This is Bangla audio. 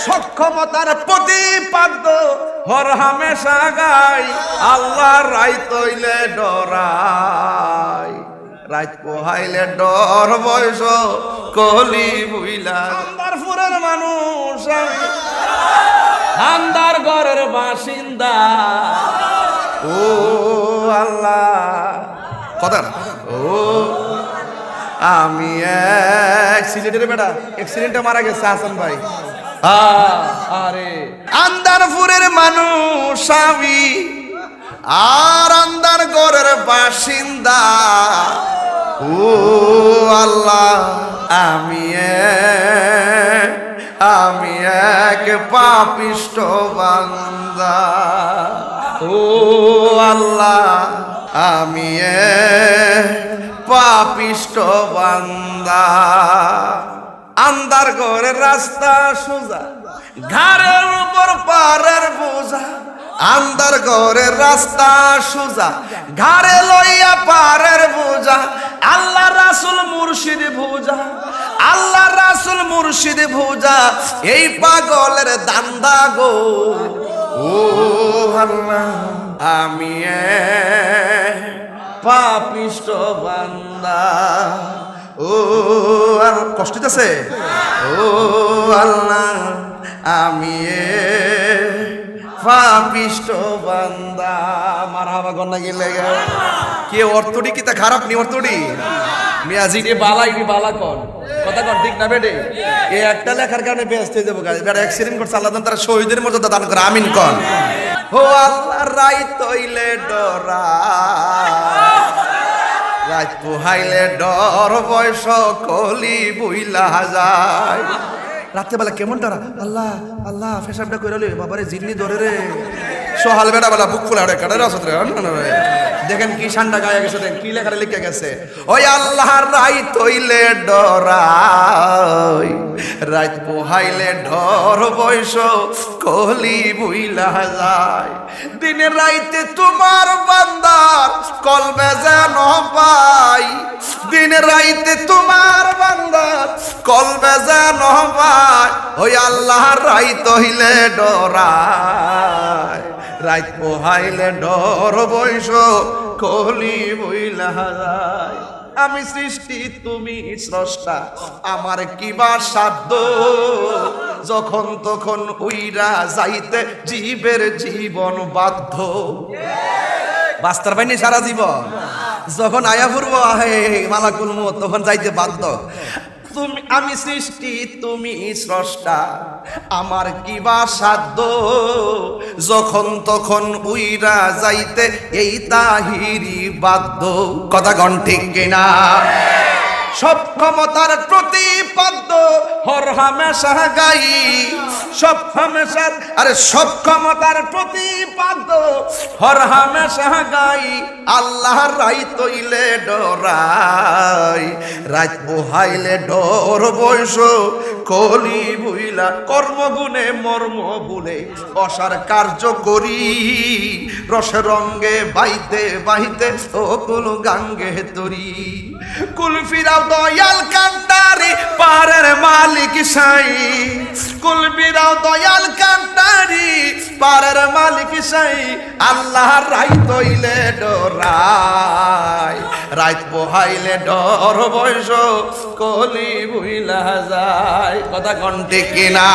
সক্ষমতার প্রতিপাদ্য হর হামেশা গাই আল্লাহর রাইত হইলে ডরাই রাত পোহাইলে ডর বয়স কলি বুইলা আন্দারপুরের মানুষ আন্দার ঘরের বাসিন্দা ও আল্লাহ কথা না ও আমি অ্যাক্সিডেন্টের বেটা অ্যাক্সিডেন্টে মারা গেছে হাসান ভাই আরে আন্দারপুরের মানুষ আমি আর আন্দার ঘরের বাসিন্দা ও আল্লাহ আমি এক পাপিষ্ঠ বান্দা ও আল্লাহ আমি পাপিষ্ঠ বান্দা আন্দার ঘরের রাস্তা সোজা ঘাড়ের উপর পারের বোঝা আন্দার ঘরের রাস্তা সোজা ঘাড়ে লইয়া পারের বোঝা আল্লাহ রাসূল মুর্শিদ ভুজা আল্লাহ রাসূল মুর্শিদ ভুজা এই পাগলের দান্দা গো ও আল্লাহ আমি পাপিষ্ঠ বান্দা ও আর কষ্ট দিতেছে ও আল্লাহ আমি পাপিষ্ঠ বান্দা মারহাবা গন্না গেলে কে অর্থটি কি তা খারাপ নি অর্থটি মিয়াজি রে বালাই নি বালা কোন কথা কোন ঠিক না বেটে এই একটা লেখার কারণে ব্যস্ত হয়ে যাবো বেটা অ্যাক্সিডেন্ট করছে আল্লাহ তারা শহীদের মর্যাদা দান করে আমিন কোন ও আল্লাহ রাইত হইলে ডরা রাত পোহাইলে ডর বয়স কলি বুইলা যায় রাতে বেলা কেমন ডরা আল্লাহ আল্লাহ ফেসাবটা কইরা লই বাবারে জিন্নি ধরে রে সহাল বেটা বেলা বুক ফুলা রে কাটা রাসত রে দেখেন কি ঠান্ডা গায়ে গেছে দেখেন কি লেখা লিখে গেছে ওই আল্লাহর রাইত হইলে ডরাই রাত পোহাইলে ডর বয়স কলি বুইলা যায় দিনের রাইতে তোমার বান্দার কলবে যেন পাই দিনের রাইতে তোমার বান্দার কলবে যেন পাই ওই আল্লাহর রাইত হইলে ডরাই রাত পোহাইলে ডর বয়স কলি বইলা যায় আমি সৃষ্টি তুমি স্রষ্টা আমার কিবা সাধ্য যখন তখন উইরা যাইতে জীবের জীবন বাধ্য বাস্তার পাইনি সারা জীবন যখন আয়া পূর্ব আহে মালাকুল মউত তখন যাইতে বাধ্য তুমি আমি সৃষ্টি তুমি স্রষ্টা আমার কিবা সাধ্য যখন তখন উইরা যাইতে এই তাহিরি বাধ্য কথা গণ ঠিক কিনা সব ক্ষমতার প্রতিপাদ্য হর হামেশা গাই সব হামেশা আরে সব ক্ষমতার প্রতিপাদ্য হর হামেশা গাই আল্লাহর রাইত হইলে ডরাই রাত পোহাইলে ডর বয়স কলি বুইলা কর্মগুণে মর্ম বুলে অসার কার্য করি রসে রঙ্গে বাইতে বাইতে ও কুল গাঙ্গে তরি কুল ফিরাও দয়াল কান্ডারি পারের মালিক সাই কুল ফিরাও দয়াল কান্ডারি পারের মালিক সাই আল্লাহর রাইত হইলে ডরাই রাত পোহাইলে ডর বয়স কলি বুইলা যায় কথা কোন ঠিক কিনা